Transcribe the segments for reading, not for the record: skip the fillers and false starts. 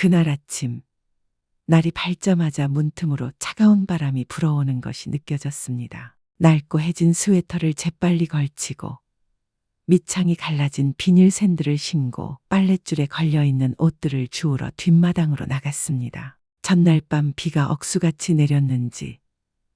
그날 아침, 날이 밝자마자 문틈으로 차가운 바람이 불어오는 것이 느껴졌습니다. 낡고 해진 스웨터를 재빨리 걸치고 밑창이 갈라진 비닐 샌들을 신고 빨랫줄에 걸려있는 옷들을 주우러 뒷마당으로 나갔습니다. 전날 밤 비가 억수같이 내렸는지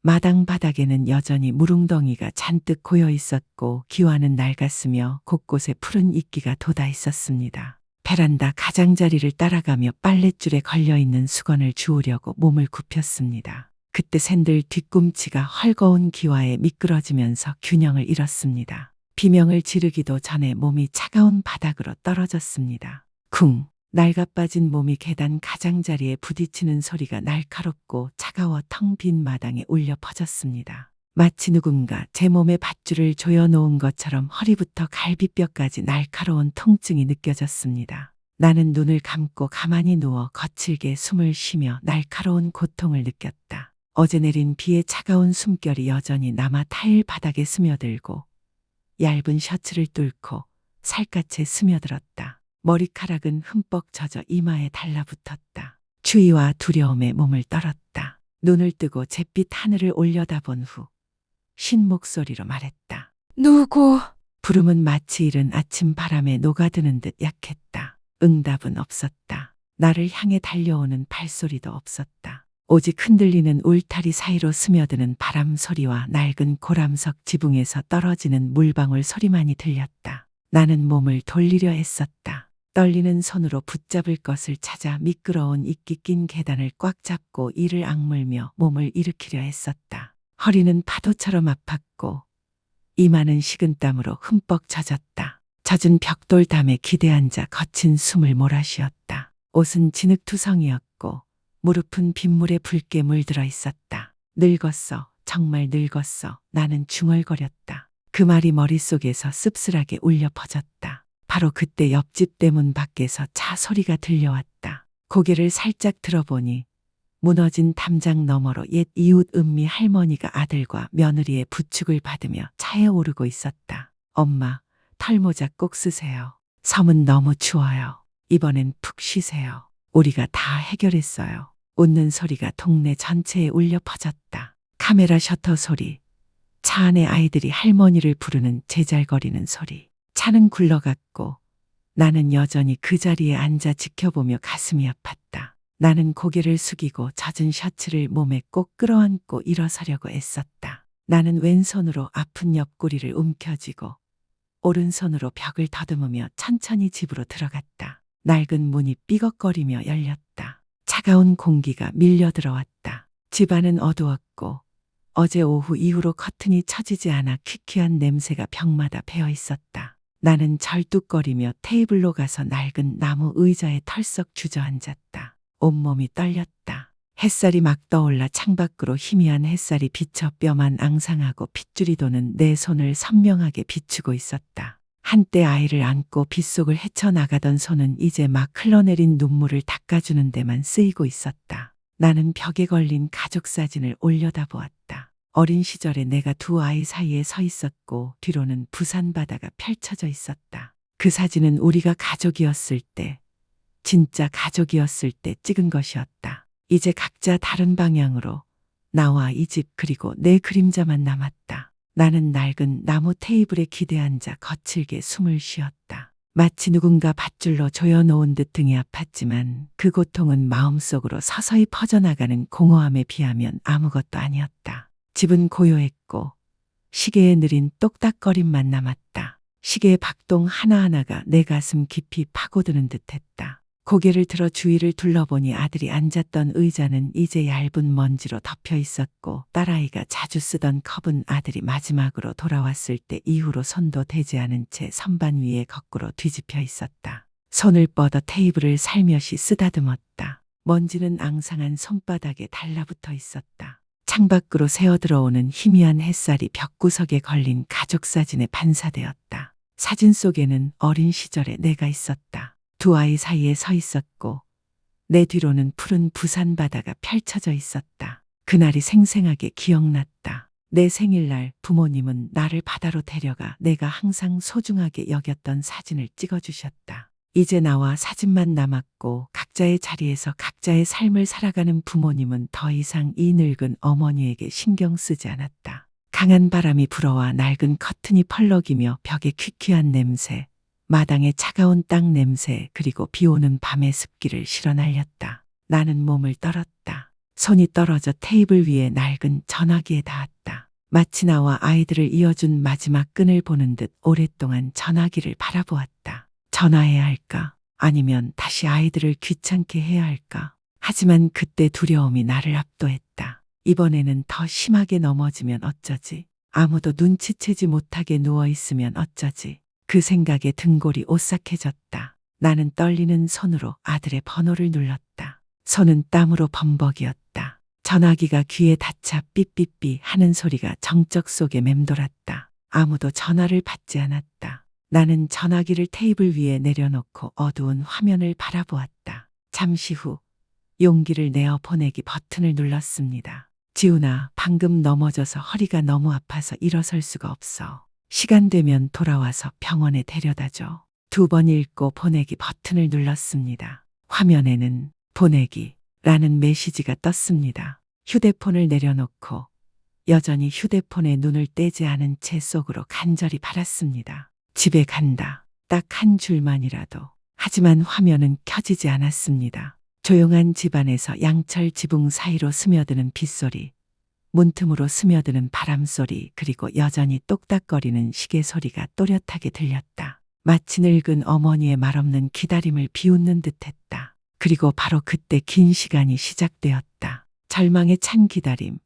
마당 바닥에는 여전히 무릉덩이가 잔뜩 고여 있었고 기와는 낡았으며 곳곳에 푸른 이끼가 돋아 있었습니다. 베란다 가장자리를 따라가며 빨랫줄에 걸려있는 수건을 주우려고 몸을 굽혔습니다. 그때 샌들 뒤꿈치가 헐거운 기와에 미끄러지면서 균형을 잃었습니다. 비명을 지르기도 전에 몸이 차가운 바닥으로 떨어졌습니다. 쿵! 낡아빠진 몸이 계단 가장자리에 부딪히는 소리가 날카롭고 차가워 텅 빈 마당에 울려 퍼졌습니다. 마치 누군가 제 몸에 밧줄을 조여놓은 것처럼 허리부터 갈비뼈까지 날카로운 통증이 느껴졌습니다. 나는 눈을 감고 가만히 누워 거칠게 숨을 쉬며 날카로운 고통을 느꼈다. 어제 내린 비의 차가운 숨결이 여전히 남아 타일 바닥에 스며들고 얇은 셔츠를 뚫고 살갗에 스며들었다. 머리카락은 흠뻑 젖어 이마에 달라붙었다. 추위와 두려움에 몸을 떨었다. 눈을 뜨고 잿빛 하늘을 올려다본 후 쉰 목소리로 말했다. 누구? 부름은 마치 이른 아침 바람에 녹아드는 듯 약했다. 응답은 없었다. 나를 향해 달려오는 발소리도 없었다. 오직 흔들리는 울타리 사이로 스며드는 바람 소리와 낡은 고람석 지붕에서 떨어지는 물방울 소리만이 들렸다. 나는 몸을 돌리려 애썼다. 떨리는 손으로 붙잡을 것을 찾아 미끄러운 이끼 낀 계단을 꽉 잡고 이를 악물며 몸을 일으키려 애썼다. 허리는 파도처럼 아팠고 이마는 식은땀으로 흠뻑 젖었다. 젖은 벽돌담에 기대앉아 거친 숨을 몰아쉬었다. 옷은 진흙투성이었고 무릎은 빗물에 붉게 물들어 있었다. 늙었어. 정말 늙었어. 나는 중얼거렸다. 그 말이 머릿속에서 씁쓸하게 울려 퍼졌다. 바로 그때 옆집 대문 밖에서 차 소리가 들려왔다. 고개를 살짝 들어보니 무너진 담장 너머로 옛 이웃 은미 할머니가 아들과 며느리의 부축을 받으며 차에 오르고 있었다. 엄마, 털모자 꼭 쓰세요. 섬은 너무 추워요. 이번엔 푹 쉬세요. 우리가 다 해결했어요. 웃는 소리가 동네 전체에 울려 퍼졌다. 카메라 셔터 소리, 차 안에 아이들이 할머니를 부르는 제잘거리는 소리. 차는 굴러갔고 나는 여전히 그 자리에 앉아 지켜보며 가슴이 아팠다. 나는 고개를 숙이고 젖은 셔츠를 몸에 꼭 끌어안고 일어서려고 애썼다. 나는 왼손으로 아픈 옆구리를 움켜쥐고 오른손으로 벽을 더듬으며 천천히 집으로 들어갔다. 낡은 문이 삐걱거리며 열렸다. 차가운 공기가 밀려 들어왔다. 집안은 어두웠고 어제 오후 이후로 커튼이 쳐지지 않아 퀴퀴한 냄새가 벽마다 배어 있었다. 나는 절뚝거리며 테이블로 가서 낡은 나무 의자에 털썩 주저앉았다. 온몸이 떨렸다. 햇살이 막 떠올라 창밖으로 희미한 햇살이 비쳐 뼈만 앙상하고 핏줄이 도는 내 손을 선명하게 비추고 있었다. 한때 아이를 안고 빗속을 헤쳐나가던 손은 이제 막 흘러내린 눈물을 닦아주는 데만 쓰이고 있었다. 나는 벽에 걸린 가족 사진을 올려다보았다. 어린 시절에 내가 두 아이 사이에 서 있었고 뒤로는 부산 바다가 펼쳐져 있었다. 그 사진은 우리가 가족이었을 때, 진짜 가족이었을 때 찍은 것이었다. 이제 각자 다른 방향으로 나와 이 집 그리고 내 그림자만 남았다. 나는 낡은 나무 테이블에 기대앉아 거칠게 숨을 쉬었다. 마치 누군가 밧줄로 조여놓은 듯 등이 아팠지만 그 고통은 마음속으로 서서히 퍼져나가는 공허함에 비하면 아무것도 아니었다. 집은 고요했고 시계의 느린 똑딱거림만 남았다. 시계의 박동 하나하나가 내 가슴 깊이 파고드는 듯했다. 고개를 들어 주위를 둘러보니 아들이 앉았던 의자는 이제 얇은 먼지로 덮여 있었고 딸아이가 자주 쓰던 컵은 아들이 마지막으로 돌아왔을 때 이후로 손도 대지 않은 채 선반 위에 거꾸로 뒤집혀 있었다. 손을 뻗어 테이블을 살며시 쓰다듬었다. 먼지는 앙상한 손바닥에 달라붙어 있었다. 창밖으로 새어들어오는 희미한 햇살이 벽구석에 걸린 가족 사진에 반사되었다. 사진 속에는 어린 시절의 내가 있었다. 두 아이 사이에 서 있었고 내 뒤로는 푸른 부산 바다가 펼쳐져 있었다. 그날이 생생하게 기억났다. 내 생일날 부모님은 나를 바다로 데려가 내가 항상 소중하게 여겼던 사진을 찍어주셨다. 이제 나와 사진만 남았고 각자의 자리에서 각자의 삶을 살아가는 부모님은 더 이상 이 늙은 어머니에게 신경 쓰지 않았다. 강한 바람이 불어와 낡은 커튼이 펄럭이며 벽에 퀴퀴한 냄새, 마당의 차가운 땅 냄새, 그리고 비오는 밤의 습기를 실어 날렸다. 나는 몸을 떨었다. 손이 떨어져 테이블 위에 낡은 전화기에 닿았다. 마치 나와 아이들을 이어준 마지막 끈을 보는 듯 오랫동안 전화기를 바라보았다. 전화해야 할까? 아니면 다시 아이들을 귀찮게 해야 할까? 하지만 그때 두려움이 나를 압도했다. 이번에는 더 심하게 넘어지면 어쩌지? 아무도 눈치채지 못하게 누워있으면 어쩌지? 그 생각에 등골이 오싹해졌다. 나는 떨리는 손으로 아들의 번호를 눌렀다. 손은 땀으로 범벅이었다. 전화기가 귀에 닿자 삐삐삐 하는 소리가 정적 속에 맴돌았다. 아무도 전화를 받지 않았다. 나는 전화기를 테이블 위에 내려놓고 어두운 화면을 바라보았다. 잠시 후 용기를 내어 보내기 버튼을 눌렀습니다. 지훈아, 방금 넘어져서 허리가 너무 아파서 일어설 수가 없어. 시간 되면 돌아와서 병원에 데려다줘. 2번 읽고 보내기 버튼을 눌렀습니다. 화면에는 보내기라는 메시지가 떴습니다. 휴대폰을 내려놓고 여전히 휴대폰에 눈을 떼지 않은 채 속으로 간절히 바랐습니다. 집에 간다. 딱 한 줄만이라도. 하지만 화면은 켜지지 않았습니다. 조용한 집안에서 양철 지붕 사이로 스며드는 빗소리, 문틈으로 스며드는 바람소리, 그리고 여전히 똑딱거리는 시계 소리가 또렷하게 들렸다. 마치 늙은 어머니의 말없는 기다림을 비웃는 듯했다. 그리고 바로 그때 긴 시간이 시작되었다. 절망에 찬 기다림,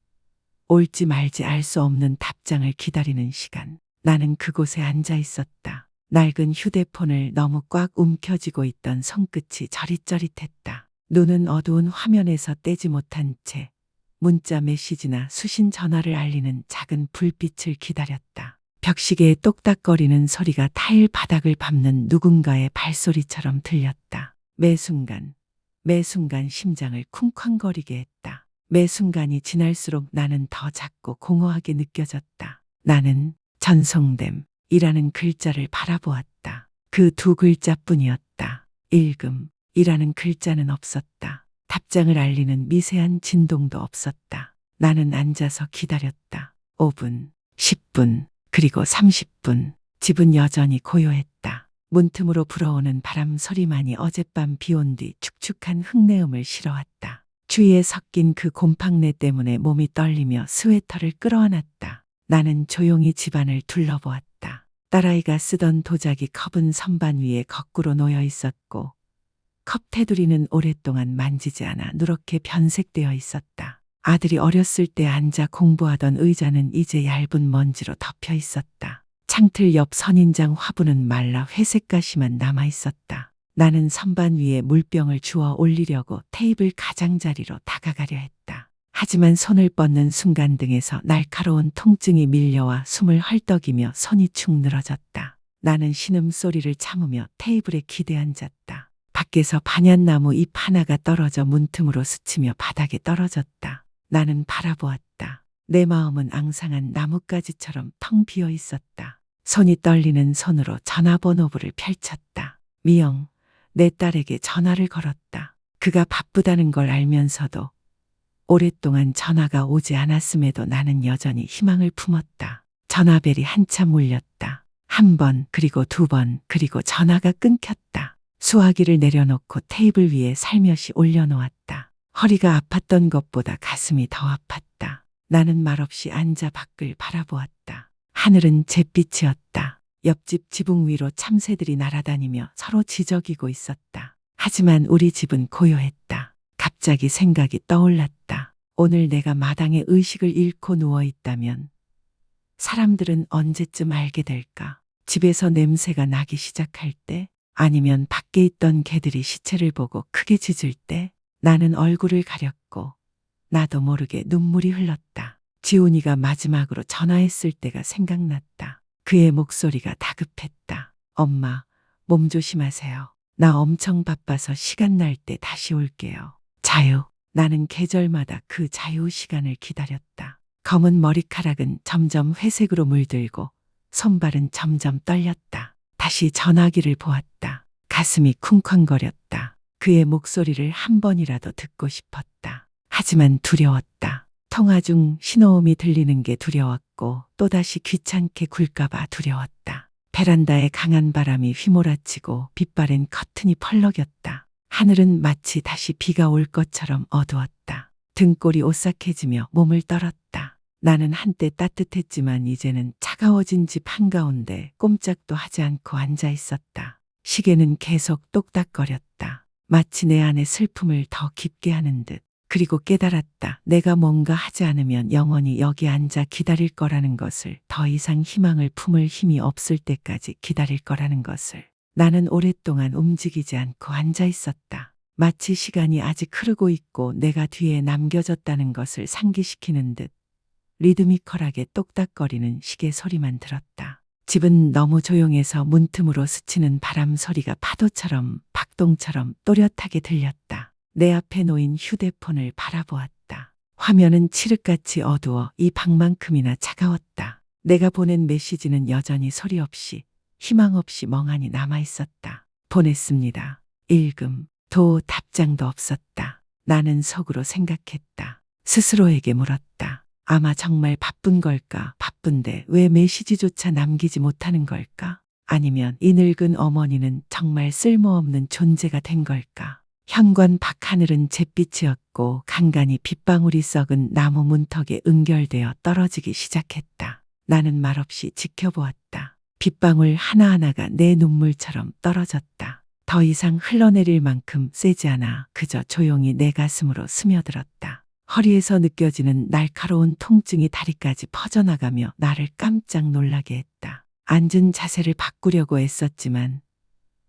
올지 말지 알 수 없는 답장을 기다리는 시간. 나는 그곳에 앉아 있었다. 낡은 휴대폰을 너무 꽉 움켜쥐고 있던 손끝이 저릿저릿했다. 눈은 어두운 화면에서 떼지 못한 채 문자 메시지나 수신 전화를 알리는 작은 불빛을 기다렸다. 벽시계의 똑딱거리는 소리가 타일 바닥을 밟는 누군가의 발소리처럼 들렸다. 매 순간 심장을 쿵쾅거리게 했다. 매 순간이 지날수록 나는 더 작고 공허하게 느껴졌다. 나는 전송됨이라는 글자를 바라보았다. 그 2글자뿐이었다. 읽음이라는 글자는 없었다. 답장을 알리는 미세한 진동도 없었다. 나는 앉아서 기다렸다. 5분, 10분, 그리고 30분. 집은 여전히 고요했다. 문틈으로 불어오는 바람 소리만이 어젯밤 비온 뒤 축축한 흙내음을 실어왔다. 주위에 섞인 그 곰팡내 때문에 몸이 떨리며 스웨터를 끌어안았다. 나는 조용히 집안을 둘러보았다. 딸아이가 쓰던 도자기 컵은 선반 위에 거꾸로 놓여 있었고 컵 테두리는 오랫동안 만지지 않아 누렇게 변색되어 있었다. 아들이 어렸을 때 앉아 공부하던 의자는 이제 얇은 먼지로 덮여 있었다. 창틀 옆 선인장 화분은 말라 회색 가시만 남아 있었다. 나는 선반 위에 물병을 주워 올리려고 테이블 가장자리로 다가가려 했다. 하지만 손을 뻗는 순간 등에서 날카로운 통증이 밀려와 숨을 헐떡이며 손이 축 늘어졌다. 나는 신음소리를 참으며 테이블에 기대앉았다. 밖에서 반얀나무 잎 하나가 떨어져 문틈으로 스치며 바닥에 떨어졌다. 나는 바라보았다. 내 마음은 앙상한 나뭇가지처럼 텅 비어 있었다. 손이 떨리는 손으로 전화번호부를 펼쳤다. 미영, 내 딸에게 전화를 걸었다. 그가 바쁘다는 걸 알면서도 오랫동안 전화가 오지 않았음에도 나는 여전히 희망을 품었다. 전화벨이 한참 울렸다. 1번, 그리고 2번, 그리고 전화가 끊겼다. 수화기를 내려놓고 테이블 위에 살며시 올려놓았다. 허리가 아팠던 것보다 가슴이 더 아팠다. 나는 말없이 앉아 밖을 바라보았다. 하늘은 잿빛이었다. 옆집 지붕 위로 참새들이 날아다니며 서로 지저귀고 있었다. 하지만 우리 집은 고요했다. 갑자기 생각이 떠올랐다. 오늘 내가 마당에 의식을 잃고 누워있다면 사람들은 언제쯤 알게 될까? 집에서 냄새가 나기 시작할 때, 아니면 밖에 있던 개들이 시체를 보고 크게 짖을 때. 나는 얼굴을 가렸고 나도 모르게 눈물이 흘렀다. 지훈이가 마지막으로 전화했을 때가 생각났다. 그의 목소리가 다급했다. 엄마, 몸 조심하세요. 나 엄청 바빠서 시간 날 때 다시 올게요. 자유. 나는 계절마다 그 자유 시간을 기다렸다. 검은 머리카락은 점점 회색으로 물들고 손발은 점점 떨렸다. 다시 전화기를 보았다. 가슴이 쿵쾅거렸다. 그의 목소리를 한 번이라도 듣고 싶었다. 하지만 두려웠다. 통화 중 신호음이 들리는 게 두려웠고 또다시 귀찮게 굴까봐 두려웠다. 베란다에 강한 바람이 휘몰아치고 빛바랜 커튼이 펄럭였다. 하늘은 마치 다시 비가 올 것처럼 어두웠다. 등골이 오싹해지며 몸을 떨었다. 나는 한때 따뜻했지만 이제는 차가워진 집 한가운데 꼼짝도 하지 않고 앉아 있었다. 시계는 계속 똑딱거렸다. 마치 내 안의 슬픔을 더 깊게 하는 듯. 그리고 깨달았다. 내가 뭔가 하지 않으면 영원히 여기 앉아 기다릴 거라는 것을, 더 이상 희망을 품을 힘이 없을 때까지 기다릴 거라는 것을. 나는 오랫동안 움직이지 않고 앉아 있었다. 마치 시간이 아직 흐르고 있고 내가 뒤에 남겨졌다는 것을 상기시키는 듯 리드미컬하게 똑딱거리는 시계 소리만 들었다. 집은 너무 조용해서 문틈으로 스치는 바람 소리가 파도처럼 박동처럼 또렷하게 들렸다. 내 앞에 놓인 휴대폰을 바라보았다. 화면은 칠흑같이 어두워 이 방만큼이나 차가웠다. 내가 보낸 메시지는 여전히 소리 없이, 희망 없이 멍하니 남아있었다. 보냈습니다. 읽음, 도 답장도 없었다. 나는 속으로 생각했다. 스스로에게 물었다. 아마 정말 바쁜 걸까? 바쁜데 왜 메시지조차 남기지 못하는 걸까? 아니면 이 늙은 어머니는 정말 쓸모없는 존재가 된 걸까? 현관 밖 하늘은 잿빛이었고 간간히 빗방울이 썩은 나무 문턱에 응결되어 떨어지기 시작했다. 나는 말없이 지켜보았다. 빗방울 하나하나가 내 눈물처럼 떨어졌다. 더 이상 흘러내릴 만큼 세지 않아 그저 조용히 내 가슴으로 스며들었다. 허리에서 느껴지는 날카로운 통증이 다리까지 퍼져나가며 나를 깜짝 놀라게 했다. 앉은 자세를 바꾸려고 애썼지만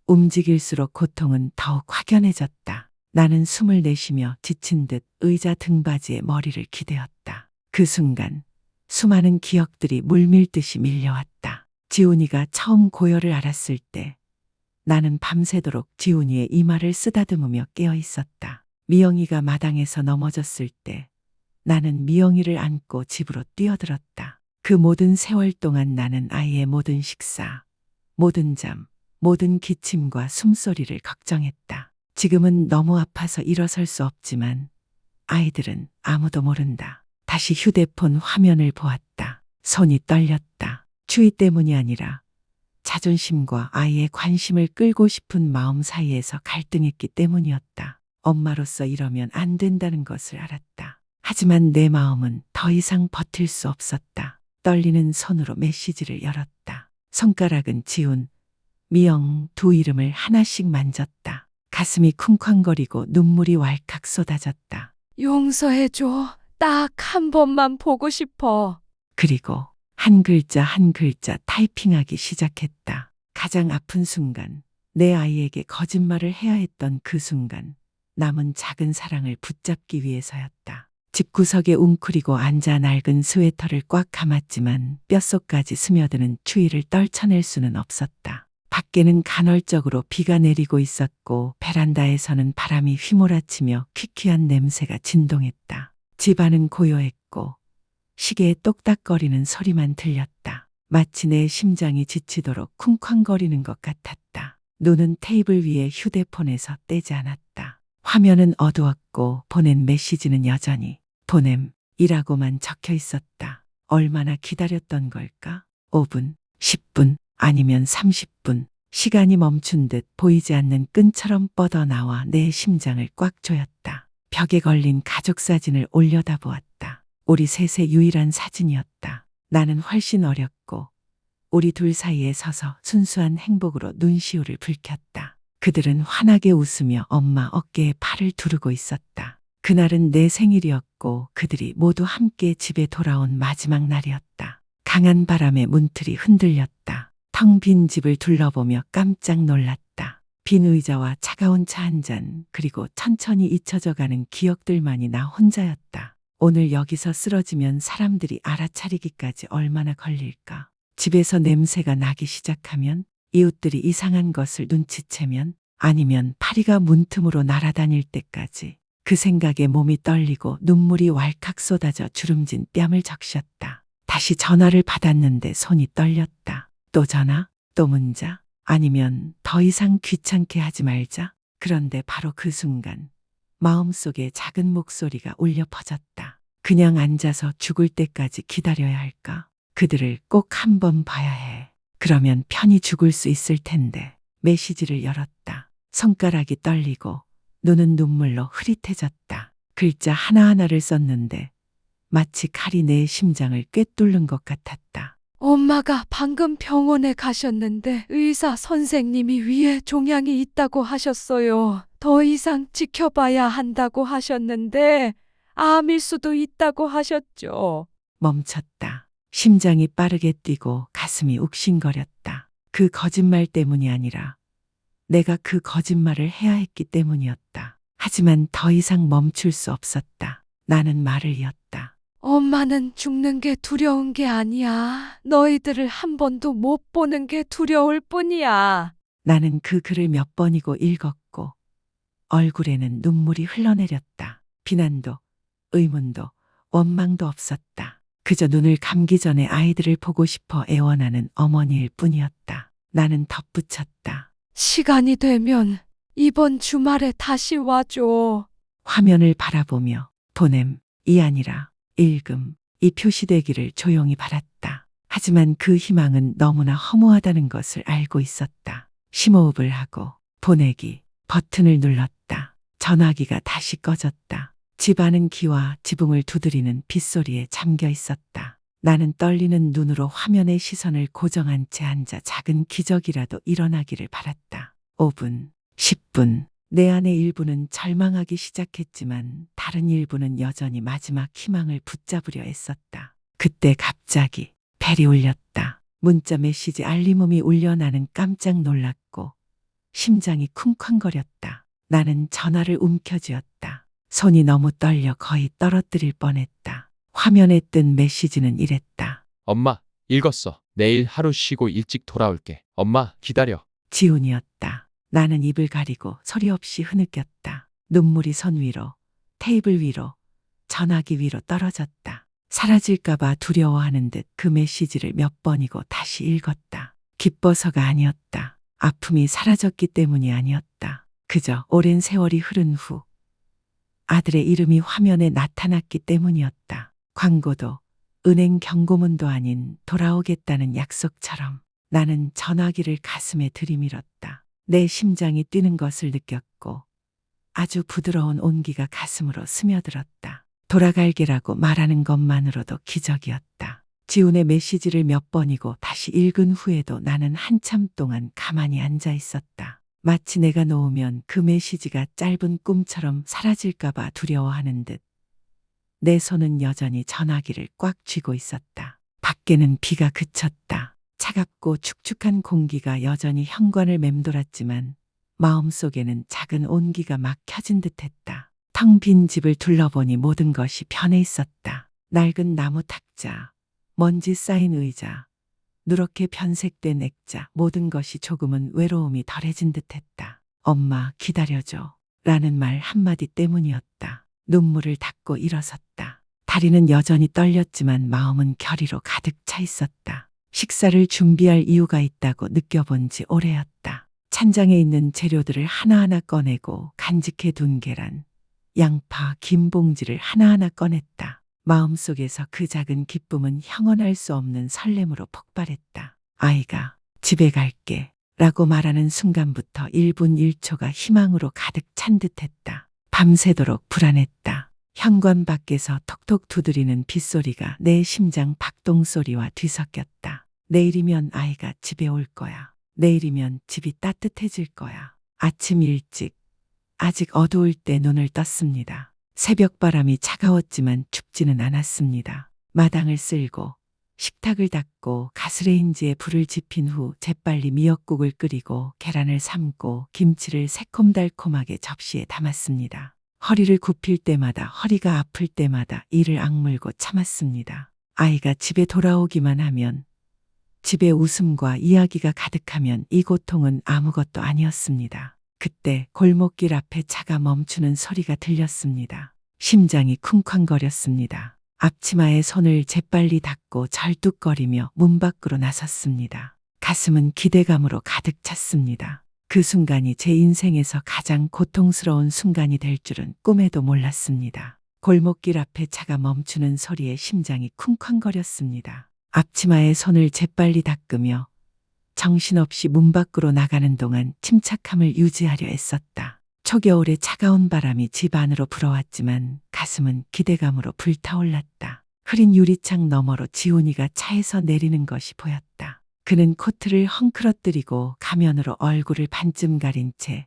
움직일수록 고통은 더욱 확연해졌다. 나는 숨을 내쉬며 지친 듯 의자 등받이에 머리를 기대었다. 그 순간 수많은 기억들이 물밀듯이 밀려왔다. 지훈이가 처음 고열을 앓았을 때 나는 밤새도록 지훈이의 이마를 쓰다듬으며 깨어 있었다. 미영이가 마당에서 넘어졌을 때 나는 미영이를 안고 집으로 뛰어들었다. 그 모든 세월 동안 나는 아이의 모든 식사, 모든 잠, 모든 기침과 숨소리를 걱정했다. 지금은 너무 아파서 일어설 수 없지만 아이들은 아무도 모른다. 다시 휴대폰 화면을 보았다. 손이 떨렸다. 추위 때문이 아니라 자존심과 아이의 관심을 끌고 싶은 마음 사이에서 갈등했기 때문이었다. 엄마로서 이러면 안 된다는 것을 알았다. 하지만 내 마음은 더 이상 버틸 수 없었다. 떨리는 손으로 메시지를 열었다. 손가락은 지훈, 미영 두 이름을 하나씩 만졌다. 가슴이 쿵쾅거리고 눈물이 왈칵 쏟아졌다. 용서해줘. 딱 한 번만 보고 싶어. 그리고 한 글자 한 글자 타이핑하기 시작했다. 가장 아픈 순간, 내 아이에게 거짓말을 해야 했던 그 순간, 남은 작은 사랑을 붙잡기 위해서였다. 집구석에 웅크리고 앉아 낡은 스웨터를 꽉 감았지만 뼛속까지 스며드는 추위를 떨쳐낼 수는 없었다. 밖에는 간헐적으로 비가 내리고 있었고 베란다에서는 바람이 휘몰아치며 퀴퀴한 냄새가 진동했다. 집안은 고요했고 시계의 똑딱거리는 소리만 들렸다. 마치 내 심장이 지치도록 쿵쾅거리는 것 같았다. 눈은 테이블 위에 휴대폰에서 떼지 않았다. 화면은 어두웠고 보낸 메시지는 여전히 보냄이라고만 적혀 있었다. 얼마나 기다렸던 걸까? 5분, 10분, 아니면 30분. 시간이 멈춘 듯 보이지 않는 끈처럼 뻗어나와 내 심장을 꽉 조였다. 벽에 걸린 가족 사진을 올려다보았다. 우리 셋의 유일한 사진이었다. 나는 훨씬 어렸고 우리 둘 사이에 서서 순수한 행복으로 눈시울을 붉혔다. 그들은 환하게 웃으며 엄마 어깨에 팔을 두르고 있었다. 그날은 내 생일이었고 그들이 모두 함께 집에 돌아온 마지막 날이었다. 강한 바람에 문틀이 흔들렸다. 텅 빈 집을 둘러보며 깜짝 놀랐다. 빈 의자와 차가운 차 한 잔, 그리고 천천히 잊혀져가는 기억들만이 나 혼자였다. 오늘 여기서 쓰러지면 사람들이 알아차리기까지 얼마나 걸릴까? 집에서 냄새가 나기 시작하면, 이웃들이 이상한 것을 눈치채면, 아니면 파리가 문틈으로 날아다닐 때까지 그 생각에 몸이 떨리고 눈물이 왈칵 쏟아져 주름진 뺨을 적셨다. 다시 전화를 받았는데 손이 떨렸다. 또 전화, 또 문자. 아니면 더 이상 귀찮게 하지 말자. 그런데 바로 그 순간 마음속에 작은 목소리가 울려 퍼졌다. 그냥 앉아서 죽을 때까지 기다려야 할까? 그들을 꼭 한번 봐야 해. 그러면 편히 죽을 수 있을 텐데. 메시지를 열었다. 손가락이 떨리고 눈은 눈물로 흐릿해졌다. 글자 하나하나를 썼는데 마치 칼이 내 심장을 꿰뚫는 것 같았다. 엄마가 방금 병원에 가셨는데 의사 선생님이 위에 종양이 있다고 하셨어요. 더 이상 지켜봐야 한다고 하셨는데 암일 수도 있다고 하셨죠. 멈췄다. 심장이 빠르게 뛰고 가슴이 욱신거렸다. 그 거짓말 때문이 아니라 내가 그 거짓말을 해야 했기 때문이었다. 하지만 더 이상 멈출 수 없었다. 나는 말을 이었다. 엄마는 죽는 게 두려운 게 아니야. 너희들을 한 번도 못 보는 게 두려울 뿐이야. 나는 그 글을 몇 번이고 읽었고 얼굴에는 눈물이 흘러내렸다. 비난도 의문도 원망도 없었다. 그저 눈을 감기 전에 아이들을 보고 싶어 애원하는 어머니일 뿐이었다. 나는 덧붙였다. 시간이 되면 이번 주말에 다시 와줘. 화면을 바라보며 보냄이 아니라 읽음, 이 표시되기를 조용히 바랐다. 하지만 그 희망은 너무나 허무하다는 것을 알고 있었다. 심호흡을 하고 보내기 버튼을 눌렀다. 전화기가 다시 꺼졌다. 집 안은 기와 지붕을 두드리는 빗소리에 잠겨 있었다. 나는 떨리는 눈으로 화면의 시선을 고정한 채 앉아 작은 기적이라도 일어나기를 바랐다. 5분, 10분, 내 안의 일부는 절망하기 시작했지만 다른 일부는 여전히 마지막 희망을 붙잡으려 애썼다. 그때 갑자기 벨이 울렸다. 문자 메시지 알림음이 울려 나는 깜짝 놀랐고 심장이 쿵쾅거렸다. 나는 전화를 움켜쥐었다. 손이 너무 떨려 거의 떨어뜨릴 뻔했다. 화면에 뜬 메시지는 이랬다. 엄마, 읽었어. 내일 하루 쉬고 일찍 돌아올게. 엄마, 기다려. 지훈이었다. 나는 입을 가리고 소리 없이 흐느꼈다. 눈물이 손 위로, 테이블 위로, 전화기 위로 떨어졌다. 사라질까봐 두려워하는 듯 그 메시지를 몇 번이고 다시 읽었다. 기뻐서가 아니었다. 아픔이 사라졌기 때문이 아니었다. 그저 오랜 세월이 흐른 후 아들의 이름이 화면에 나타났기 때문이었다. 광고도 은행 경고문도 아닌 돌아오겠다는 약속처럼 나는 전화기를 가슴에 들이밀었다. 내 심장이 뛰는 것을 느꼈고 아주 부드러운 온기가 가슴으로 스며들었다. 돌아갈게라고 말하는 것만으로도 기적이었다. 지훈의 메시지를 몇 번이고 다시 읽은 후에도 나는 한참 동안 가만히 앉아 있었다. 마치 내가 놓으면 그 메시지가 짧은 꿈처럼 사라질까봐 두려워하는 듯 내 손은 여전히 전화기를 꽉 쥐고 있었다. 밖에는 비가 그쳤다. 차갑고 축축한 공기가 여전히 현관을 맴돌았지만 마음속에는 작은 온기가 막 켜진 듯했다. 텅 빈 집을 둘러보니 모든 것이 변해 있었다. 낡은 나무 탁자, 먼지 쌓인 의자, 누렇게 변색된 액자, 모든 것이 조금은 외로움이 덜해진 듯했다. 엄마 기다려줘 라는 말 한마디 때문이었다. 눈물을 닦고 일어섰다. 다리는 여전히 떨렸지만 마음은 결의로 가득 차 있었다. 식사를 준비할 이유가 있다고 느껴본 지 오래였다. 찬장에 있는 재료들을 하나하나 꺼내고 간직해 둔 계란, 양파, 김 봉지를 하나하나 꺼냈다. 마음속에서 그 작은 기쁨은 형언할 수 없는 설렘으로 폭발했다. 아이가 집에 갈게 라고 말하는 순간부터 1분 1초가 희망으로 가득 찬 듯했다. 밤새도록 불안했다. 현관 밖에서 톡톡 두드리는 빗소리가 내 심장 박동 소리와 뒤섞였다. 내일이면 아이가 집에 올 거야. 내일이면 집이 따뜻해질 거야. 아침 일찍, 아직 어두울 때 눈을 떴습니다. 새벽바람이 차가웠지만 춥지는 않았습니다. 마당을 쓸고 식탁을 닦고 가스레인지에 불을 지핀 후 재빨리 미역국을 끓이고 계란을 삶고 김치를 새콤달콤하게 접시에 담았습니다. 허리를 굽힐 때마다 허리가 아플 때마다 이를 악물고 참았습니다. 아이가 집에 돌아오기만 하면 집에 웃음과 이야기가 가득하면 이 고통은 아무것도 아니었습니다. 그때 골목길 앞에 차가 멈추는 소리가 들렸습니다. 심장이 쿵쾅거렸습니다. 앞치마에 손을 재빨리 닦고 절뚝거리며 문 밖으로 나섰습니다. 가슴은 기대감으로 가득 찼습니다. 그 순간이 제 인생에서 가장 고통스러운 순간이 될 줄은 꿈에도 몰랐습니다. 골목길 앞에 차가 멈추는 소리에 심장이 쿵쾅거렸습니다. 앞치마에 손을 재빨리 닦으며 정신없이 문 밖으로 나가는 동안 침착함을 유지하려 애썼다. 초겨울의 차가운 바람이 집 안으로 불어왔지만 가슴은 기대감으로 불타올랐다. 흐린 유리창 너머로 지훈이가 차에서 내리는 것이 보였다. 그는 코트를 헝클어뜨리고 가면으로 얼굴을 반쯤 가린 채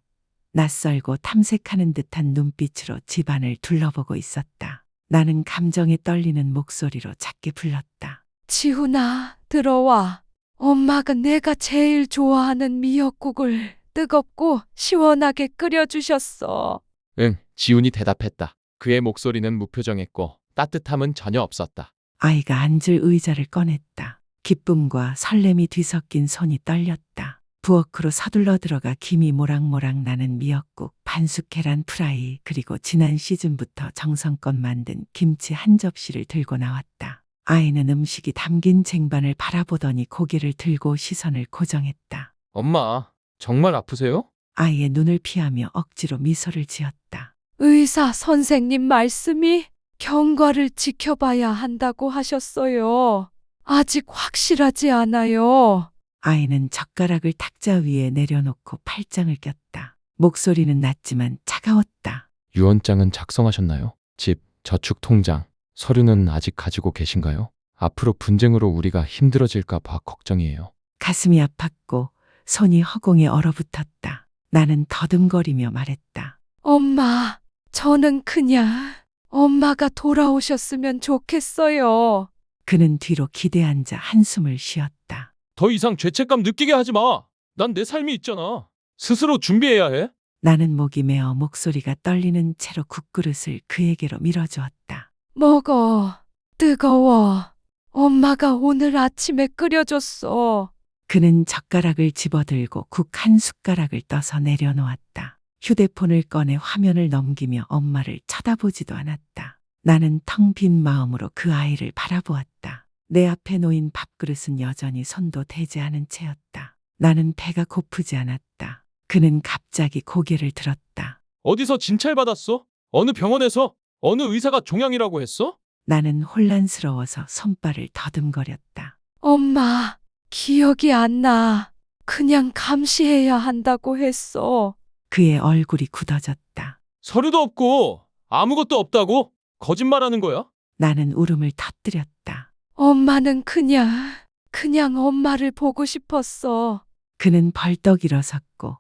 낯설고 탐색하는 듯한 눈빛으로 집안을 둘러보고 있었다. 나는 감정에 떨리는 목소리로 작게 불렀다. 지훈아, 들어와. 엄마가 내가 제일 좋아하는 미역국을 뜨겁고 시원하게 끓여주셨어. 응, 지훈이 대답했다. 그의 목소리는 무표정했고 따뜻함은 전혀 없었다. 아이가 앉을 의자를 꺼냈다. 기쁨과 설렘이 뒤섞인 손이 떨렸다. 부엌으로 서둘러 들어가 김이 모락모락 나는 미역국, 반숙 계란 프라이, 그리고 지난 시즌부터 정성껏 만든 김치 한 접시를 들고 나왔다. 아이는 음식이 담긴 쟁반을 바라보더니 고개를 들고 시선을 고정했다. 엄마, 정말 아프세요? 아이의 눈을 피하며 억지로 미소를 지었다. 의사 선생님 말씀이 경과를 지켜봐야 한다고 하셨어요. 아직 확실하지 않아요. 아이는 젓가락을 탁자 위에 내려놓고 팔짱을 꼈다. 목소리는 낮지만 차가웠다. 유언장은 작성하셨나요? 집, 저축 통장, 서류는 아직 가지고 계신가요? 앞으로 분쟁으로 우리가 힘들어질까 봐 걱정이에요. 가슴이 아팠고 손이 허공에 얼어붙었다. 나는 더듬거리며 말했다. 엄마, 저는 그냥 엄마가 돌아오셨으면 좋겠어요. 그는 뒤로 기대앉아 한숨을 쉬었다. 더 이상 죄책감 느끼게 하지 마. 난 내 삶이 있잖아. 스스로 준비해야 해. 나는 목이 메어 목소리가 떨리는 채로 국그릇을 그에게로 밀어주었다. 먹어. 뜨거워. 엄마가 오늘 아침에 끓여줬어. 그는 젓가락을 집어들고 국 한 숟가락을 떠서 내려놓았다. 휴대폰을 꺼내 화면을 넘기며 엄마를 쳐다보지도 않았다. 나는 텅 빈 마음으로 그 아이를 바라보았다. 내 앞에 놓인 밥그릇은 여전히 손도 대지 않은 채였다. 나는 배가 고프지 않았다. 그는 갑자기 고개를 들었다. 어디서 진찰받았어? 어느 병원에서? 어느 의사가 종양이라고 했어? 나는 혼란스러워서 손발을 더듬거렸다. 엄마, 기억이 안 나. 그냥 감시해야 한다고 했어. 그의 얼굴이 굳어졌다. 서류도 없고 아무것도 없다고? 거짓말하는 거야? 나는 울음을 터뜨렸다. 엄마는 그냥 엄마를 보고 싶었어. 그는 벌떡 일어섰고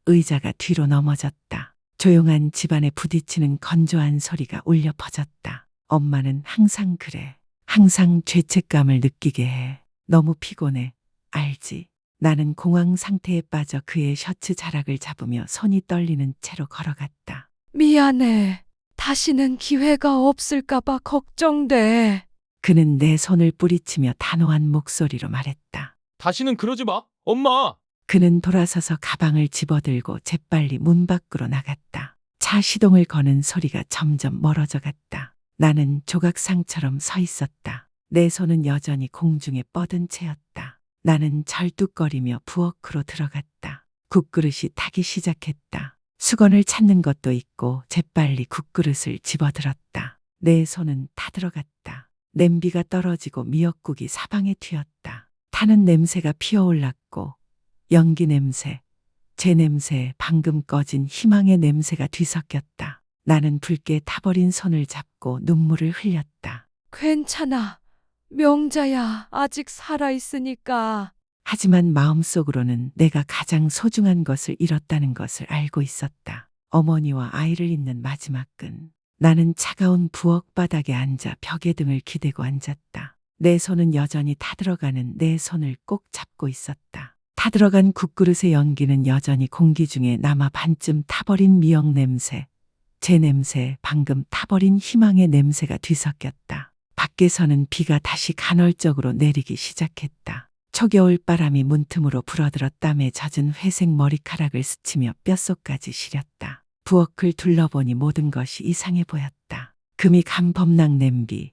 의자가 뒤로 넘어졌다. 조용한 집안에 부딪히는 건조한 소리가 울려 퍼졌다. 엄마는 항상 그래. 항상 죄책감을 느끼게 해. 너무 피곤해. 알지? 나는 공황 상태에 빠져 그의 셔츠 자락을 잡으며 손이 떨리는 채로 걸어갔다. 미안해. 다시는 기회가 없을까봐 걱정돼. 그는 내 손을 뿌리치며 단호한 목소리로 말했다. 다시는 그러지 마. 엄마. 그는 돌아서서 가방을 집어들고 재빨리 문 밖으로 나갔다. 차 시동을 거는 소리가 점점 멀어져 갔다. 나는 조각상처럼 서 있었다. 내 손은 여전히 공중에 뻗은 채였다. 나는 절뚝거리며 부엌으로 들어갔다. 국그릇이 타기 시작했다. 수건을 찾는 것도 있고 재빨리 국그릇을 집어들었다. 내 손은 타들어갔다. 냄비가 떨어지고 미역국이 사방에 튀었다. 타는 냄새가 피어올랐고 연기 냄새, 제 냄새, 방금 꺼진 희망의 냄새가 뒤섞였다. 나는 붉게 타버린 손을 잡고 눈물을 흘렸다. 괜찮아. 명자야, 아직 살아있으니까. 하지만 마음속으로는 내가 가장 소중한 것을 잃었다는 것을 알고 있었다. 어머니와 아이를 잇는 마지막 끈. 나는 차가운 부엌 바닥에 앉아 벽에 등을 기대고 앉았다. 내 손은 여전히 타들어가는 내 손을 꼭 잡고 있었다. 타들어간 국그릇의 연기는 여전히 공기 중에 남아 반쯤 타버린 미역 냄새, 제 냄새, 방금 타버린 희망의 냄새가 뒤섞였다. 밖에서는 비가 다시 간헐적으로 내리기 시작했다. 초겨울 바람이 문틈으로 불어들어 땀에 젖은 회색 머리카락을 스치며 뼛속까지 시렸다. 부엌을 둘러보니 모든 것이 이상해 보였다. 금이 간 범랑 냄비,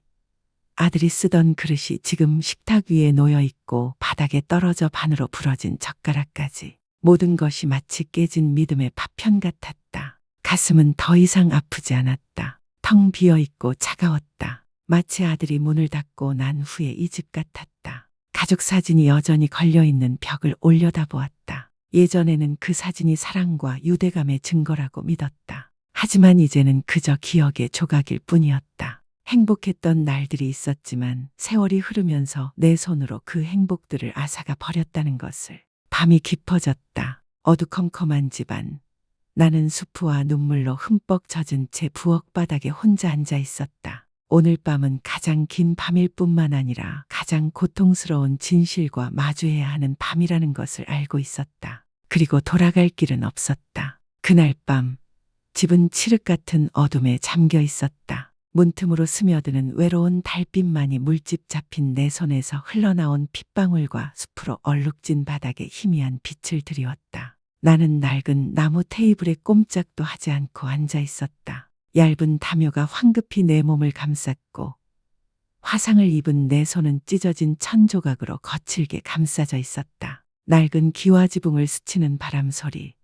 아들이 쓰던 그릇이 지금 식탁 위에 놓여 있고 바닥에 떨어져 반으로 부러진 젓가락까지. 모든 것이 마치 깨진 믿음의 파편 같았다. 가슴은 더 이상 아프지 않았다. 텅 비어 있고 차가웠다. 마치 아들이 문을 닫고 난 후에 이 집 같았다. 가족 사진이 여전히 걸려있는 벽을 올려다보았다. 예전에는 그 사진이 사랑과 유대감의 증거라고 믿었다. 하지만 이제는 그저 기억의 조각일 뿐이었다. 행복했던 날들이 있었지만 세월이 흐르면서 내 손으로 그 행복들을 앗아가 버렸다는 것을. 밤이 깊어졌다. 어두컴컴한 집안. 나는 수프와 눈물로 흠뻑 젖은 채 부엌 바닥에 혼자 앉아 있었다. 오늘 밤은 가장 긴 밤일 뿐만 아니라 가장 고통스러운 진실과 마주해야 하는 밤이라는 것을 알고 있었다. 그리고 돌아갈 길은 없었다. 그날 밤 집은 칠흑 같은 어둠에 잠겨 있었다. 문틈으로 스며드는 외로운 달빛만이 물집 잡힌 내 손에서 흘러나온 핏방울과 숲으로 얼룩진 바닥에 희미한 빛을 드리웠다. 나는 낡은 나무 테이블에 꼼짝도 하지 않고 앉아 있었다. 얇은 담요가 황급히 내 몸을 감쌌고 화상을 입은 내 손은 찢어진 천 조각으로 거칠게 감싸져 있었다. 낡은 기와지붕을 스치는 바람 소리,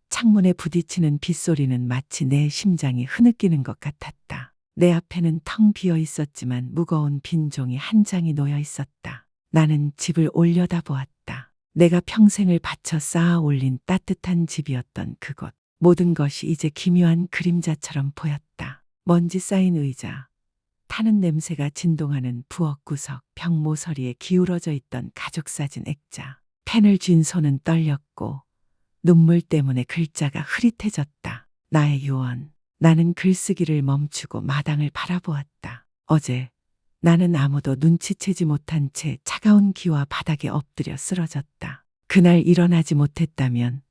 창문에 부딪히는 빗소리는 마치 내 심장이 흐느끼는 것 같았다. 내 앞에는 텅 비어 있었지만 무거운 빈 종이 한 장이 놓여 있었다. 나는 집을 올려다보았다. 내가 평생을 바쳐 쌓아 올린 따뜻한 집이었던 그곳. 모든 것이 이제 기묘한 그림자처럼 보였다. 먼지 쌓인 의자, 타는 냄새가 진동하는 부엌 구석, 벽 모서리에 기울어져 있던 가족사진 액자. 펜을 쥔 손은 떨렸고 눈물 때문에 글자가 흐릿해졌다. 나의 유언. 나는 글쓰기를 멈추고 마당을 바라보았다. 어제 나는 아무도 눈치채지 못한 채 차가운 기와 바닥에 엎드려 쓰러졌다. 그날 일어나지 못했다면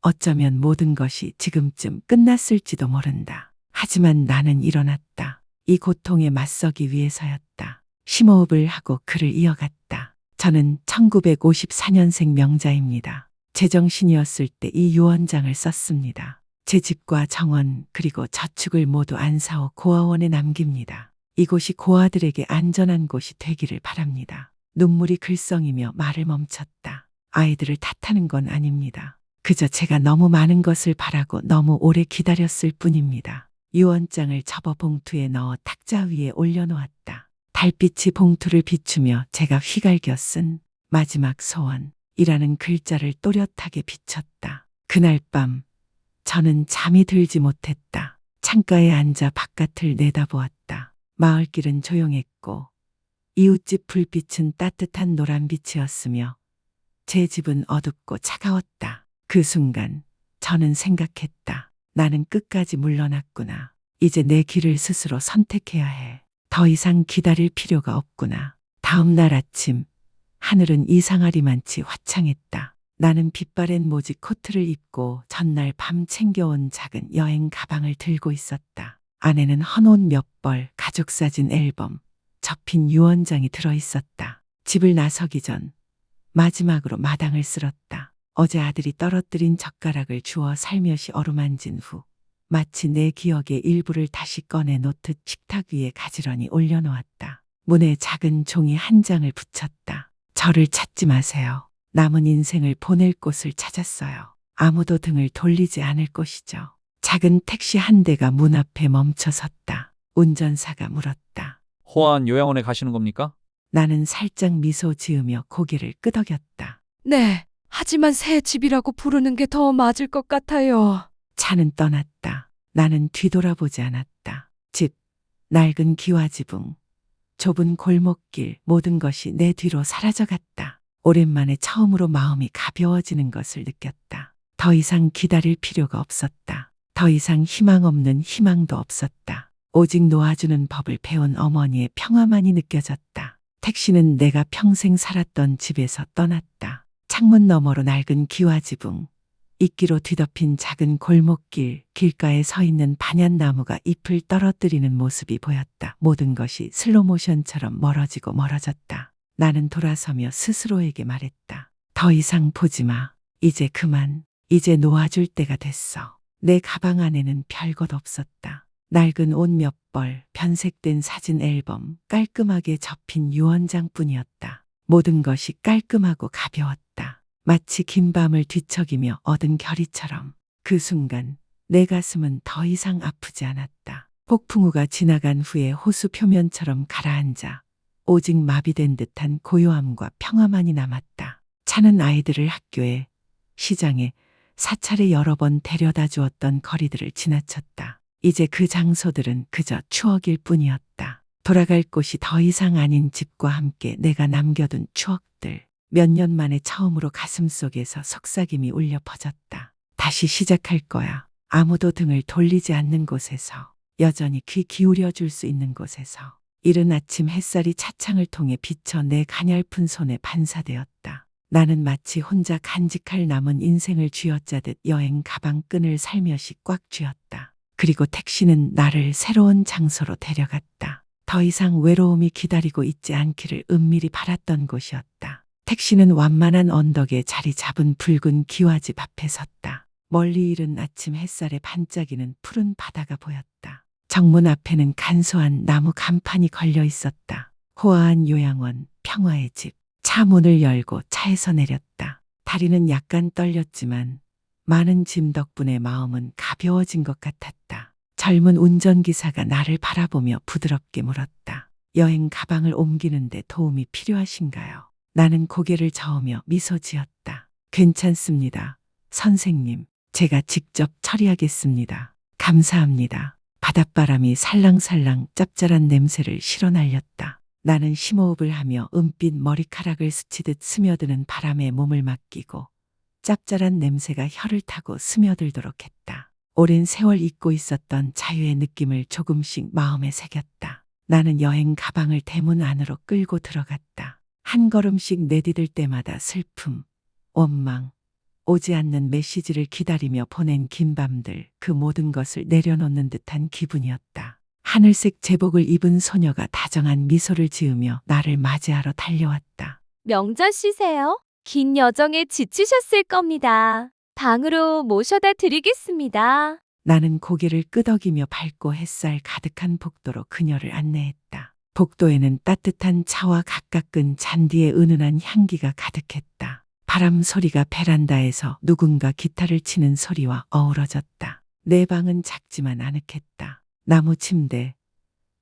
어쩌면 모든 것이 지금쯤 끝났을지도 모른다. 하지만 나는 일어났다. 이 고통에 맞서기 위해서였다. 심호흡을 하고 글을 이어갔다. 저는 1954년생 명자입니다. 제정신이었을 때 이 유언장을 썼습니다. 제 집과 정원 그리고 저축을 모두 안사오 고아원에 남깁니다. 이곳이 고아들에게 안전한 곳이 되기를 바랍니다. 눈물이 글썽이며 말을 멈췄다. 아이들을 탓하는 건 아닙니다. 그저 제가 너무 많은 것을 바라고 너무 오래 기다렸을 뿐입니다. 유언장을 접어 봉투에 넣어 탁자 위에 올려놓았다. 달빛이 봉투를 비추며 제가 휘갈겨 쓴 마지막 소원이라는 글자를 또렷하게 비쳤다. 그날 밤 저는 잠이 들지 못했다. 창가에 앉아 바깥을 내다보았다. 마을길은 조용했고 이웃집 불빛은 따뜻한 노란빛이었으며 제 집은 어둡고 차가웠다. 그 순간 저는 생각했다. 나는 끝까지 물러났구나. 이제 내 길을 스스로 선택해야 해. 더 이상 기다릴 필요가 없구나. 다음 날 아침 하늘은 이상하리만치 화창했다. 나는 빛바랜 모직 코트를 입고 전날 밤 챙겨온 작은 여행 가방을 들고 있었다. 안에는 헌옷 몇 벌, 가족사진 앨범, 접힌 유언장이 들어있었다. 집을 나서기 전 마지막으로 마당을 쓸었다. 어제 아들이 떨어뜨린 젓가락을 주워 살며시 어루만진 후 마치 내 기억의 일부를 다시 꺼내 놓듯 식탁 위에 가지런히 올려놓았다. 문에 작은 종이 한 장을 붙였다. 저를 찾지 마세요. 남은 인생을 보낼 곳을 찾았어요. 아무도 등을 돌리지 않을 것이죠. 작은 택시 한 대가 문 앞에 멈춰 섰다. 운전사가 물었다. 호안 요양원에 가시는 겁니까? 나는 살짝 미소 지으며 고개를 끄덕였다. 네, 하지만 새 집이라고 부르는 게 더 맞을 것 같아요. 차는 떠났다. 나는 뒤돌아보지 않았다. 집, 낡은 기와지붕, 좁은 골목길, 모든 것이 내 뒤로 사라져갔다. 오랜만에 처음으로 마음이 가벼워지는 것을 느꼈다. 더 이상 기다릴 필요가 없었다. 더 이상 희망 없는 희망도 없었다. 오직 놓아주는 법을 배운 어머니의 평화만이 느껴졌다. 택시는 내가 평생 살았던 집에서 떠났다. 창문 너머로 낡은 기와지붕, 이끼로 뒤덮인 작은 골목길, 길가에 서 있는 반얀나무가 잎을 떨어뜨리는 모습이 보였다. 모든 것이 슬로모션처럼 멀어지고 멀어졌다. 나는 돌아서며 스스로에게 말했다. 더 이상 보지 마. 이제 그만. 이제 놓아줄 때가 됐어. 내 가방 안에는 별것 없었다. 낡은 옷 몇 벌, 변색된 사진 앨범, 깔끔하게 접힌 유언장뿐이었다. 모든 것이 깔끔하고 가벼웠다. 마치 긴 밤을 뒤척이며 얻은 결의처럼. 그 순간 내 가슴은 더 이상 아프지 않았다. 폭풍우가 지나간 후에 호수 표면처럼 가라앉아 오직 마비된 듯한 고요함과 평화만이 남았다. 차는 아이들을 학교에, 시장에, 사찰에 여러 번 데려다 주었던 거리들을 지나쳤다. 이제 그 장소들은 그저 추억일 뿐이었다. 돌아갈 곳이 더 이상 아닌 집과 함께 내가 남겨둔 추억들. 몇 년 만에 처음으로 가슴속에서 속삭임이 울려 퍼졌다. 다시 시작할 거야. 아무도 등을 돌리지 않는 곳에서, 여전히 귀 기울여 줄 수 있는 곳에서. 이른 아침 햇살이 차창을 통해 비쳐 내 가냘픈 손에 반사되었다. 나는 마치 혼자 간직할 남은 인생을 쥐어짜듯 여행 가방 끈을 살며시 꽉 쥐었다. 그리고 택시는 나를 새로운 장소로 데려갔다. 더 이상 외로움이 기다리고 있지 않기를 은밀히 바랐던 곳이었다. 택시는 완만한 언덕에 자리 잡은 붉은 기와집 앞에 섰다. 멀리 이른 아침 햇살에 반짝이는 푸른 바다가 보였다. 정문 앞에는 간소한 나무 간판이 걸려 있었다. 호화한 요양원, 평화의 집. 차 문을 열고 차에서 내렸다. 다리는 약간 떨렸지만 많은 짐 덕분에 마음은 가벼워진 것 같았다. 젊은 운전기사가 나를 바라보며 부드럽게 물었다. 여행 가방을 옮기는데 도움이 필요하신가요? 나는 고개를 저으며 미소 지었다. 괜찮습니다. 선생님, 제가 직접 처리하겠습니다. 감사합니다. 바닷바람이 살랑살랑 짭짤한 냄새를 실어 날렸다. 나는 심호흡을 하며 은빛 머리카락을 스치듯 스며드는 바람에 몸을 맡기고 짭짤한 냄새가 혀를 타고 스며들도록 했다. 오랜 세월 잊고 있었던 자유의 느낌을 조금씩 마음에 새겼다. 나는 여행 가방을 대문 안으로 끌고 들어갔다. 한 걸음씩 내디딜 때마다 슬픔, 원망, 오지 않는 메시지를 기다리며 보낸 긴 밤들, 그 모든 것을 내려놓는 듯한 기분이었다. 하늘색 제복을 입은 소녀가 다정한 미소를 지으며 나를 맞이하러 달려왔다. 명절 쉬세요? 긴 여정에 지치셨을 겁니다. 방으로 모셔다 드리겠습니다. 나는 고개를 끄덕이며 밝고 햇살 가득한 복도로 그녀를 안내했다. 복도에는 따뜻한 차와 가깝은 잔디의 은은한 향기가 가득했다. 바람 소리가 베란다에서 누군가 기타를 치는 소리와 어우러졌다. 내 방은 작지만 아늑했다. 나무 침대,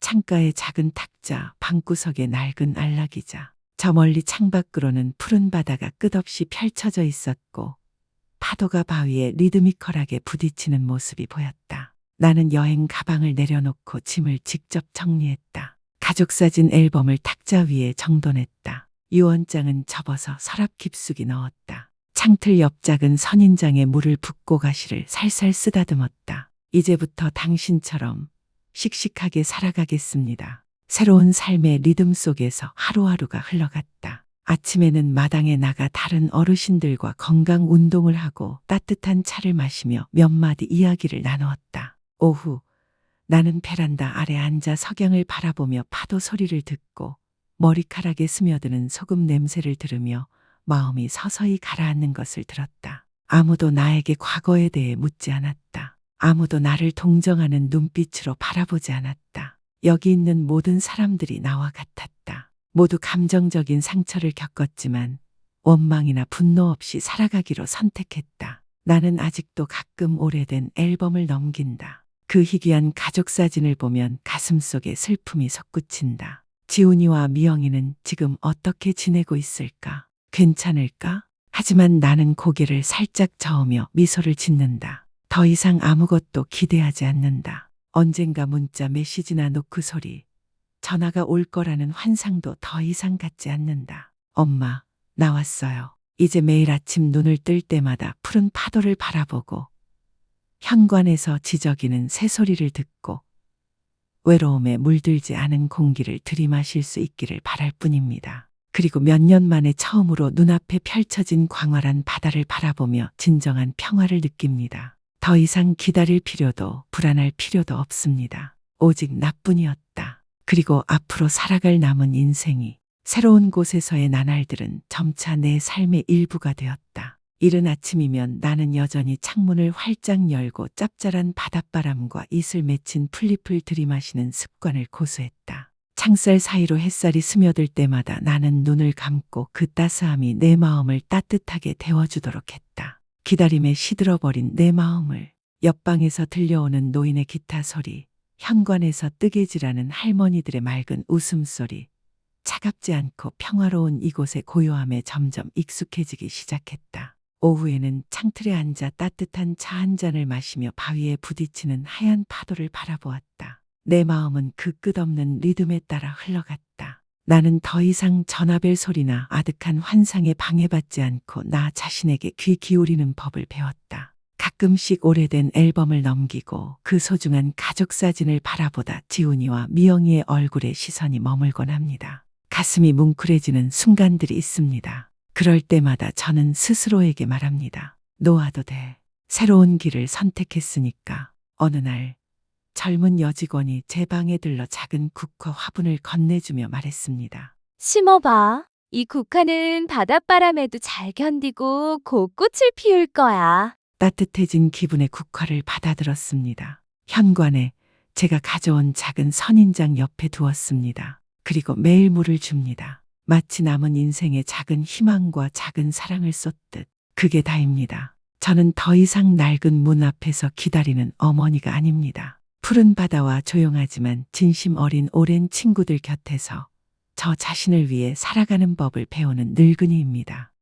창가의 작은 탁자, 방구석의 낡은 안락의자. 저 멀리 창밖으로는 푸른 바다가 끝없이 펼쳐져 있었고 파도가 바위에 리드미컬하게 부딪히는 모습이 보였다. 나는 여행 가방을 내려놓고 짐을 직접 정리했다. 가족사진 앨범을 탁자 위에 정돈했다. 유언장은 접어서 서랍 깊숙이 넣었다. 창틀 옆 작은 선인장에 물을 붓고 가시를 살살 쓰다듬었다. 이제부터 당신처럼 씩씩하게 살아가겠습니다. 새로운 삶의 리듬 속에서 하루하루가 흘러갔다. 아침에는 마당에 나가 다른 어르신들과 건강 운동을 하고 따뜻한 차를 마시며 몇 마디 이야기를 나누었다. 오후 나는 베란다 아래 앉아 석양을 바라보며 파도 소리를 듣고 머리카락에 스며드는 소금 냄새를 들으며 마음이 서서히 가라앉는 것을 들었다. 아무도 나에게 과거에 대해 묻지 않았다. 아무도 나를 동정하는 눈빛으로 바라보지 않았다. 여기 있는 모든 사람들이 나와 같았다. 모두 감정적인 상처를 겪었지만 원망이나 분노 없이 살아가기로 선택했다. 나는 아직도 가끔 오래된 앨범을 넘긴다. 그 희귀한 가족 사진을 보면 가슴속에 슬픔이 솟구친다. 지훈이와 미영이는 지금 어떻게 지내고 있을까? 괜찮을까? 하지만 나는 고개를 살짝 저으며 미소를 짓는다. 더 이상 아무것도 기대하지 않는다. 언젠가 문자 메시지나 노크 소리, 전화가 올 거라는 환상도 더 이상 갖지 않는다. 엄마, 나왔어요. 이제 매일 아침 눈을 뜰 때마다 푸른 파도를 바라보고 현관에서 지저귀는 새소리를 듣고 외로움에 물들지 않은 공기를 들이마실 수 있기를 바랄 뿐입니다. 그리고 몇 년 만에 처음으로 눈앞에 펼쳐진 광활한 바다를 바라보며 진정한 평화를 느낍니다. 더 이상 기다릴 필요도 불안할 필요도 없습니다. 오직 나뿐이었다. 그리고 앞으로 살아갈 남은 인생이, 새로운 곳에서의 나날들은 점차 내 삶의 일부가 되었다. 이른 아침이면 나는 여전히 창문을 활짝 열고 짭짤한 바닷바람과 이슬 맺힌 풀잎을 들이마시는 습관을 고수했다. 창살 사이로 햇살이 스며들 때마다 나는 눈을 감고 그 따스함이 내 마음을 따뜻하게 데워주도록 했다. 기다림에 시들어버린 내 마음을 옆방에서 들려오는 노인의 기타 소리, 현관에서 뜨개질하는 할머니들의 맑은 웃음소리, 차갑지 않고 평화로운 이곳의 고요함에 점점 익숙해지기 시작했다. 오후에는 창틀에 앉아 따뜻한 차 한 잔을 마시며 바위에 부딪히는 하얀 파도를 바라보았다. 내 마음은 그 끝없는 리듬에 따라 흘러갔다. 나는 더 이상 전화벨 소리나 아득한 환상에 방해받지 않고 나 자신에게 귀 기울이는 법을 배웠다. 가끔씩 오래된 앨범을 넘기고 그 소중한 가족 사진을 바라보다 지훈이와 미영이의 얼굴에 시선이 머물곤 합니다. 가슴이 뭉클해지는 순간들이 있습니다. 그럴 때마다 저는 스스로에게 말합니다. 놓아도 돼. 새로운 길을 선택했으니까. 어느 날 젊은 여직원이 제 방에 들러 작은 국화 화분을 건네주며 말했습니다. 심어봐. 이 국화는 바닷바람에도 잘 견디고 곧 꽃을 피울 거야. 따뜻해진 기분의 국화를 받아들었습니다. 현관에 제가 가져온 작은 선인장 옆에 두었습니다. 그리고 매일 물을 줍니다. 마치 남은 인생에 작은 희망과 작은 사랑을 쏟듯. 그게 다입니다. 저는 더 이상 낡은 문 앞에서 기다리는 어머니가 아닙니다. 푸른 바다와 조용하지만 진심 어린 오랜 친구들 곁에서 저 자신을 위해 살아가는 법을 배우는 늙은이입니다.